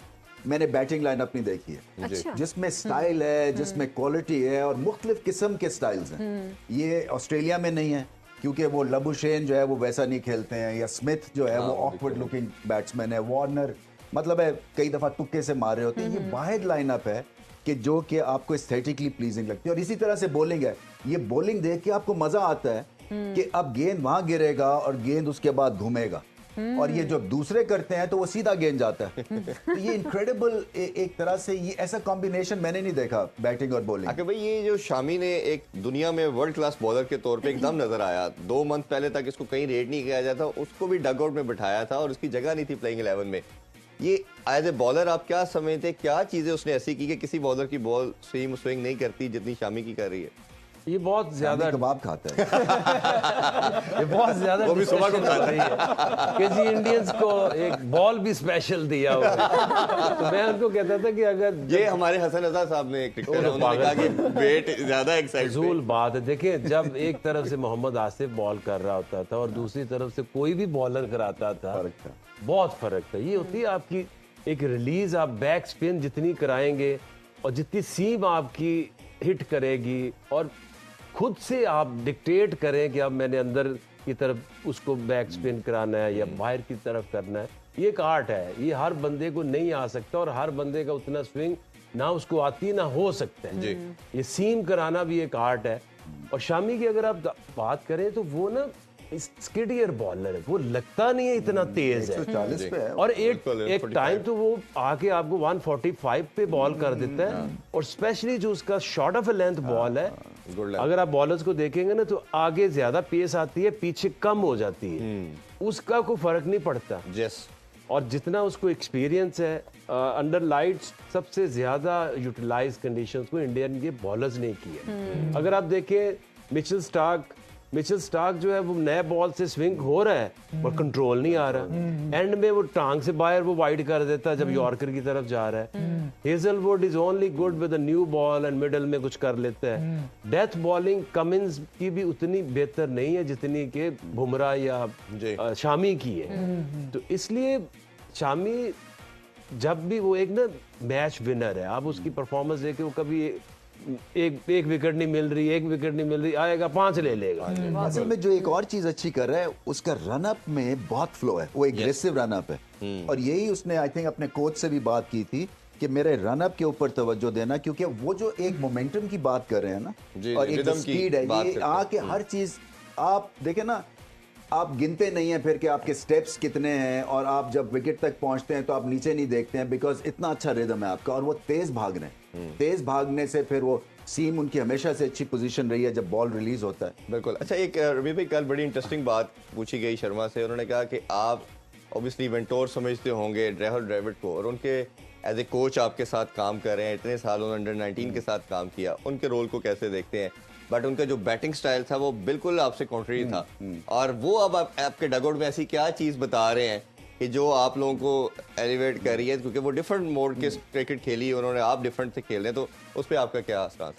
Speaker 3: मैंने बैटिंग लाइनअप नहीं देखी है,
Speaker 1: अच्छा।
Speaker 3: जिसमें स्टाइल है, जिसमें क्वालिटी है, और मुख्तलिफ किस्म के स्टाइल्स हैं। ये ऑस्ट्रेलिया में नहीं है, क्योंकि वो लबुशेन जो है वो वैसा नहीं खेलते हैं, या स्मिथ जो है वो ऑकवर्ड लुकिंग बैट्समैन है, वार्नर मतलब है कई दफा तुक्के से मार रहे होते हैं। ये वाहिद लाइनअप है कि जो कि आपको एस्थेटिकली प्लीजिंग लगती है। और इसी तरह से बॉलिंग है, ये बॉलिंग देख के आपको मजा आता है कि अब गेंद वहां गिरेगा और गेंद उसके बाद घूमेगा, और ये जो दूसरे करते हैं तो वो सीधा गेंद जाता है। तो ये इनक्रेडिबल एक तरह से ये ऐसा कॉम्बिनेशन मैंने नहीं देखा बैटिंग और बॉलिंग।
Speaker 2: आके भाई, ये जो शामी ने एक दुनिया में वर्ल्ड क्लास बॉलर के तौर पे एकदम नजर आया, 2 मंथ पहले तक इसको कहीं रेट नहीं किया जाता, उसको भी डगआउट में बिठाया था और उसकी जगह नहीं थी प्लेइंग 11 में। ये एज ए बॉलर आप क्या समझते, क्या चीजें उसने ऐसी की कि किसी बॉलर की बॉल स्विंग नहीं करती जितनी शामी की कर रही है?
Speaker 4: ये बहुत ज्यादा
Speaker 3: कबाब खाता है।
Speaker 4: ये बहुत ज्यादा
Speaker 2: वो भी सुबह को खाता
Speaker 4: है कि जी इंडियंस को एक बॉल भी स्पेशल दिया हुआ है। तो मैं उनको कहता था कि अगर
Speaker 2: ये हमारे हसन रजा साहब ने क्रिकेटर है, उन्होंने कहा कि वेट ज्यादा एक्साइट
Speaker 4: फजूल बात है। देखिए, जब एक तरफ से मोहम्मद आसिफ बॉल कर रहा होता था और दूसरी तरफ से कोई भी बॉलर कराता था,
Speaker 3: फर्क था।
Speaker 4: बहुत फर्क था। ये होती है आपकी एक रिलीज, आप बैक स्पिन जितनी कराएंगे और जितनी सीम आपकी हिट करेगी, और खुद से आप डिक्टेट करें कि अब मैंने अंदर की तरफ उसको बैक स्पिन कराना है या बाहर की तरफ करना है। ये एक आर्ट है, ये हर बंदे को नहीं आ सकता, और हर बंदे का उतना स्विंग ना उसको आती ना हो सकता है। ये सीम कराना भी एक आर्ट है। और शामी की अगर आप बात करें तो वो ना स्किडियर बॉलर है, वो लगता नहीं है इतना तेज है।
Speaker 3: 140 पे है।
Speaker 4: और एक
Speaker 2: बिल्कुल,
Speaker 4: एक टाइम तो वो आके आपको 145 पे बॉल कर देता है, और स्पेशली जो उसका शॉर्ट ऑफ लेंथ बॉल है, अगर आप बॉलर्स को देखेंगे ना तो आगे ज्यादा पेस आती है, पीछे कम हो जाती है, उसका कोई फर्क नहीं पड़ता।
Speaker 2: यस।
Speaker 4: और जितना उसको एक्सपीरियंस है, अंडर लाइट्स सबसे ज्यादा यूटिलाइज कंडीशंस को इंडियन के बॉलर्स ने की है। अगर आप देखें मिचेल स्टार्क जो है वो नए बॉल से स्विंग हो रहा है पर कंट्रोल नहीं आ रहा, एंड में वो टांग से बाहर वो वाइड कर देता है जब यॉर्कर की तरफ जा रहा है। Hazlewood is only good with a new ball and middle में कुछ कर लेता है। डेथ बॉलिंग कमिंस की भी उतनी बेहतर नहीं है जितनी कि बुमराह या शामी की है। तो इसलिए शामी जब भी वो एक ना मैच विनर है, आप उसकी परफॉर्मेंस देखे, वो कभी एक विकेट नहीं मिल रही, आएगा 5 ले लेगा।
Speaker 3: असल में जो एक और चीज अच्छी कर रहा है, उसका रनअप में बहुत फ्लो है, वो एग्रेसिव रनअप है। और यही उसने आई थिंक अपने कोच से भी बात की थी कि मेरे रनअप के ऊपर तवज्जो देना, क्योंकि वो जो एक मोमेंटम की बात कर रहे हैं ना, और एक स्पीड है, ये आके हर चीज आप देखें ना, आप गिनते नहीं हैं फिर कि आपके स्टेप्स कितने हैं, और आप जब विकेट तक पहुंचते हैं तो आप नीचे नहीं देखते हैं, बिकॉज इतना अच्छा रिदम है आपका। और वो तेज भाग रहे हैं, तेज भागने से फिर वो सीम उनकी हमेशा से अच्छी पोजीशन रही है जब बॉल रिलीज होता है।
Speaker 2: बिल्कुल। अच्छा, एक रवि भाई, कल बड़ी इंटरेस्टिंग बात पूछी गई शर्मा से। उन्होंने कहा कि आप ऑब्वियसली वेंटोर समझते होंगे रेहल ड्रेविड को, और उनके एज ए कोच आपके साथ काम कर रहे हैं, इतने साल उन्होंने अंडर 19 के साथ काम किया, उनके रोल को कैसे देखते हैं? बट उनका जो बैटिंग स्टाइल था वो बिल्कुल आपसे कॉन्ट्री था, और वो अब आपके डगआउट में ऐसी क्या चीज़ बता रहे हैं कि जो आप लोगों को एलिवेट कर रही है, क्योंकि वो डिफरेंट मोड के क्रिकेट खेली उन्होंने, आप डिफरेंट से खेल रहे हैं, तो उस पर आपका क्या स्टांस?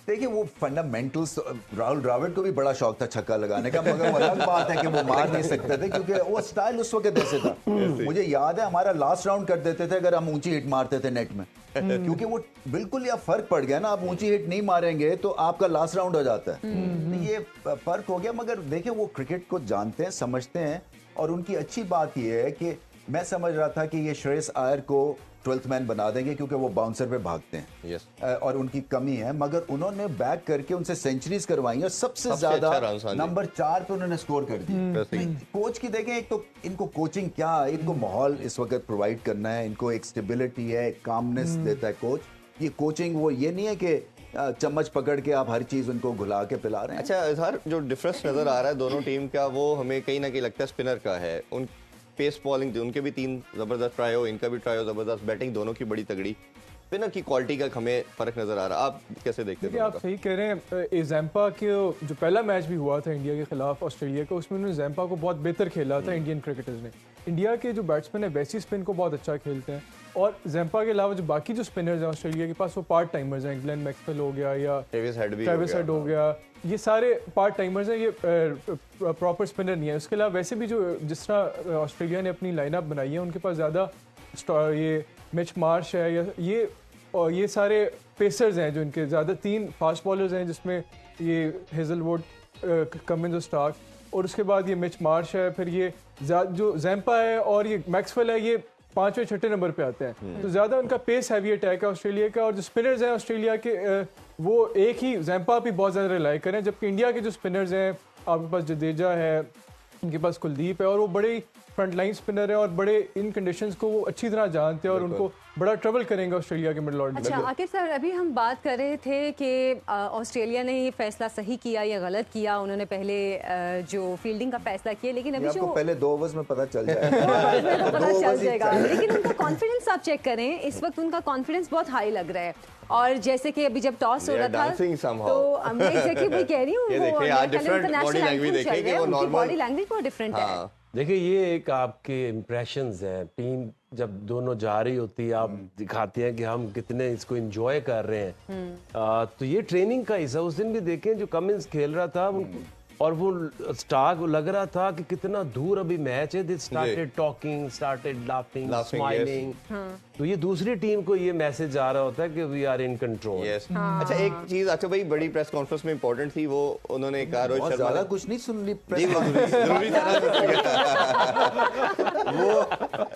Speaker 3: देखिए, वो फंडामेंटल्स, राहुल द्रविड़ को भी बड़ा शौक था छक्का लगाने का, मगर वो अलग बात है कि वो मार नहीं सकते थे, क्योंकि वो स्टाइल उस वक्त ऐसे था। मुझे याद है हमारा लास्ट राउंड कर देते थे अगर हम ऊंची हिट मारते थे नेट में, क्योंकि वो बिल्कुल या फर्क पड़ गया ना, आप ऊंची हिट नहीं मारेंगे तो आपका लास्ट राउंड हो जाता है। तो ये फर्क हो गया। मगर देखिए, वो क्रिकेट को जानते हैं, समझते हैं, और उनकी अच्छी बात यह है कि मैं समझ रहा था कि ये श्रेयस अय्यर को 12th मैन बना देंगे, क्योंकि वो बाउंसर पे भागते हैं।
Speaker 2: yes.
Speaker 3: और उनकी कमी है, मगर उन्होंने बैक करके उनसे सेंचुरीज करवाई, और सबसे ज्यादा
Speaker 2: अच्छा
Speaker 3: नंबर 4 पे उन्होंने स्कोर कर दी। कोच की देखें, एक तो इनको कोचिंग क्या, इनको माहौल इस वक्त प्रोवाइड करना है, इनको एक स्टेबिलिटी है, एक कामनेस देता है कोच। ये कोचिंग वो ये नहीं है कि चम्मच पकड़ के आप हर चीज उनको घुला के पिला रहे हैं।
Speaker 2: अच्छा, इधर जो डिफरेंस नजर आ रहा है दोनों टीम का, वो हमें कहीं ना कहीं लगता है स्पिनर का है। पेस बॉलिंग थी, उनके भी 3 ज़बरदस्त ट्राई हो, इनका भी ट्राई हो ज़बरदस्त, बैटिंग दोनों की बड़ी तगड़ी, स्पिनर की क्वालिटी का हमें फ़र्क नज़र आ रहा है। आप कैसे देखते
Speaker 5: देखिए
Speaker 2: हैं?
Speaker 5: आप सही कह रहे हैं। जैम्पा के जो पहला मैच भी हुआ था इंडिया के खिलाफ ऑस्ट्रेलिया का, उसमें उन्होंने जैम्पा को बहुत बेहतर खेला था इंडियन क्रिकेटर्स ने। इंडिया के जो बैट्समैन है वैसी स्पिन को बहुत अच्छा खेलते हैं, और जैम्पा के अलावा जो बाकी जो स्पिनर्स हैं ऑस्ट्रेलिया के पास वो पार्ट टाइमर्स हैं। ग्लेन मैक्सवेल हो गया या
Speaker 2: ट्रेविस हेड भी
Speaker 5: ट्रेविस हेड हो गया, ये सारे पार्ट टाइमर्स हैं, ये प्रॉपर स्पिनर नहीं है। उसके अलावा वैसे भी जो जिस तरह ऑस्ट्रेलिया ने अपनी लाइनअप बनाई है उनके पास ज़्यादा ये मिच मार्श है या और ये सारे पेसर्स हैं जो इनके ज़्यादा 3 फास्ट बॉलर्स हैं जिसमें ये हेजलवुड, कमिंस और स्टार्क, और उसके बाद ये मिच मार्श है, फिर ये जो जैम्पा है और ये मैक्सवेल है, ये 5वें 6ठे नंबर पे आते हैं। तो ज़्यादा उनका पेस हैवी अटैक है ऑस्ट्रेलिया का, और जो स्पिनर्स हैं ऑस्ट्रेलिया के वो एक ही जैम्पा पे बहुत ज़्यादा रिलाई करें, जबकि इंडिया के जो स्पिनर्स हैं आपके पास जडेजा है, इनके पास कुलदीप है, और वो बड़े फ्रंट लाइन स्पिनर है और बड़े इन कंडीशंस को वो अच्छी तरह जानते हैं और उनको बड़ा ट्रबल करेंगे ऑस्ट्रेलिया के मिडल ऑर्डर।
Speaker 1: अच्छा आकिब सर, अभी हम बात कर रहे थे कि ऑस्ट्रेलिया ने ये फैसला सही किया या गलत किया, उन्होंने पहले जो फील्डिंग का फैसला किया, लेकिन अभी जो
Speaker 3: पहले 2 ओवर्स में पता चल जाएगा।
Speaker 1: पता चल जाएगा, लेकिन उनका कॉन्फिडेंस आप चेक करें, इस वक्त उनका कॉन्फिडेंस बहुत हाई लग रहा है। और जैसे कि अभी जब टॉस हो रहा था तो मैं एग्जैक्टली वही कह रही हूँ, बॉडी लैंग्वेज बहुत डिफरेंट है।
Speaker 4: देखिए ये एक आपके इम्प्रेशंस हैं, टीम जब दोनों जा रही होती है आप दिखाते हैं कि हम कितने इसको एंजॉय कर रहे हैं। तो ये ट्रेनिंग का हिस्सा। उस दिन भी देखें जो कमिंस खेल रहा था और वो स्टार्क लग रहा था कि कितना दूर अभी मैच है, they started talking, started laughing, smiling. तो ये दूसरी टीम को ये मैसेज आ रहा होता है कि वी आर इन कंट्रोल।
Speaker 2: अच्छा एक चीज, अच्छा भाई बड़ी प्रेस कॉन्फ्रेंस में इंपॉर्टेंट थी, वो उन्होंने कहा रोहित शर्मा
Speaker 3: ज्यादा कुछ नहीं सुन ली
Speaker 2: जरूरी वो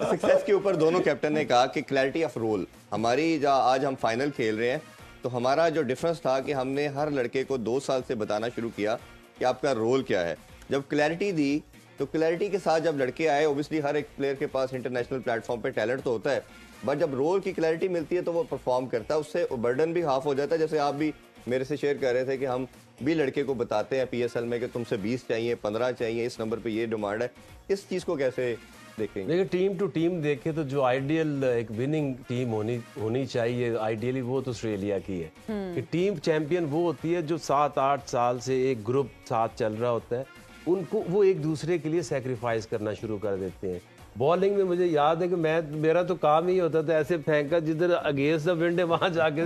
Speaker 2: सक्सेस के ऊपर दोनों कैप्टन ने कहा कि क्लैरिटी ऑफ रोल हमारी, जहाँ आज हम फाइनल खेल रहे हैं तो हमारा जो डिफरेंस था कि हमने हर लड़के को 2 साल से बताना शुरू किया कि आपका रोल क्या है। जब क्लैरिटी दी तो क्लैरिटी के साथ जब लड़के आए, ओबियसली हर एक प्लेयर के पास इंटरनेशनल प्लेटफॉर्म पे टैलेंट तो होता है, बट जब रोल की क्लैरिटी मिलती है तो वो परफॉर्म करता है, उससे बर्डन भी हाफ हो जाता है। जैसे आप भी मेरे से शेयर कर रहे थे कि हम भी लड़के को बताते हैं PSL में कि तुमसे 20 चाहिए, 15 चाहिए, इस नंबर पे ये डिमांड है। इस चीज़ को कैसे देखेंगे?
Speaker 4: देखिए टीम टू टीम देखे तो जो आइडियल एक विनिंग टीम होनी चाहिए, आइडियली वो तो ऑस्ट्रेलिया की है कि टीम चैंपियन वो होती है जो 7-8 साल से एक ग्रुप साथ चल रहा होता है, उनको वो एक दूसरे के लिए सेक्रीफाइस करना शुरू कर देते हैं। बॉलिंग में मुझे याद है कि मेरा तो काम ही होता था ऐसे फेंका जिधर अगेंस्ट द विंड है वहां जाके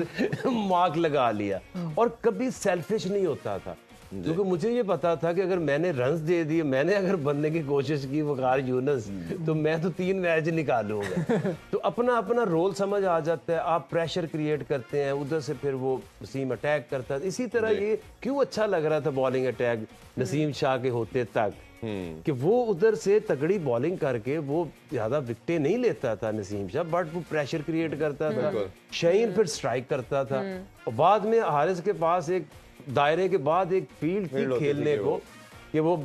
Speaker 4: मार्क लगा लिया, और कभी सेल्फिश नहीं होता था, क्योंकि मुझे ये पता था कि अगर मैंने रन्स दे दिए, मैंने अगर बनने की कोशिश की वकार यूनुस, तो मैं तो 3 मैच निकालूंगा। तो अपना अपना रोल समझ आ जाता है, आप प्रेशर क्रिएट करते हैं, उधर से फिर वो वसीम अटैक करता है। इसी तरह ये क्यों अच्छा लग रहा था बॉलिंग अटैक नसीम शाह के होते तक, कि वो उधर से तगड़ी बॉलिंग करके वो ज्यादा विकेटें नहीं लेता था नसीम शाह, बट वो प्रेशर क्रिएट करता था, शहीन फिर स्ट्राइक करता था, और बाद में हारिस के पास एक दायरे के बाद एक फील्ड थी खेलने को कि वो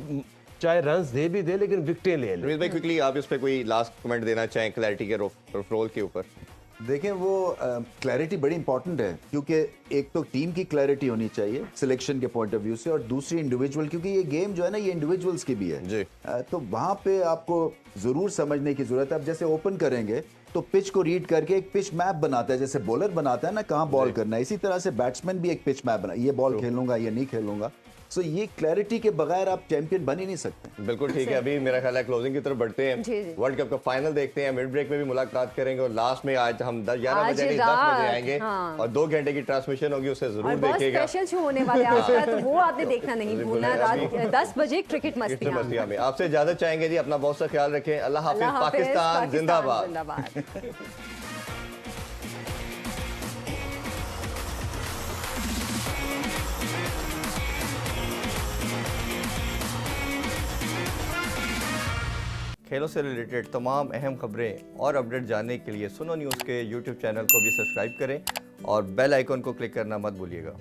Speaker 4: चाहे रन्स दे भी दे लेकिन विकेटें ले ले।
Speaker 2: भाई क्विकली आप इस पे कोई लास्ट कमेंट देना चाहें क्लैरिटी के रोल के ऊपर?
Speaker 3: देखें वो क्लैरिटी बड़ी इंपॉर्टेंट है, क्योंकि एक तो टीम की क्लैरिटी होनी चाहिए सिलेक्शन के पॉइंट ऑफ व्यू से, और दूसरी इंडिविजुअल, क्योंकि ये गेम जो है ना ये इंडिविजुअल्स की भी है
Speaker 2: जी।
Speaker 3: तो वहाँ पे आपको जरूर समझने की जरूरत है। अब जैसे ओपन करेंगे तो पिच को रीड करके एक पिच मैप बनाता है, जैसे बॉलर बनाता है ना कहाँ बॉल करना है, इसी तरह से बैट्समैन भी एक पिच मैप बना, ये बॉल खेलूंगा ये नहीं खेलूंगा। सो ये क्लैरिटी के बगैर आप चैंपियन बन ही नहीं सकते।
Speaker 2: बिल्कुल ठीक है। अभी मेरा ख्याल है क्लोजिंग की तरफ बढ़ते हैं, वर्ल्ड कप का फाइनल देखते हैं, मिड ब्रेक में भी मुलाकात करेंगे, और लास्ट में आज हम 11 बजे 10 बजे आएंगे और 2 घंटे की ट्रांसमिशन होगी, उसे जरूर देखिएगा।
Speaker 1: स्पेशल शो होने वाले आज का, तो वो आपने देखना नहीं भूलना। रात 10 बजे क्रिकेट मस्तियां
Speaker 2: में आपसे इजाजत चाहेंगे जी। अपना बहुत सा ख्याल रखें। अल्लाह हाफिज। पाकिस्तान जिंदाबाद। खेलों से रिलेटेड तमाम अहम खबरें और अपडेट जानने के लिए सुनो न्यूज़ के YouTube चैनल को भी सब्सक्राइब करें और बेल आइकन को क्लिक करना मत भूलिएगा।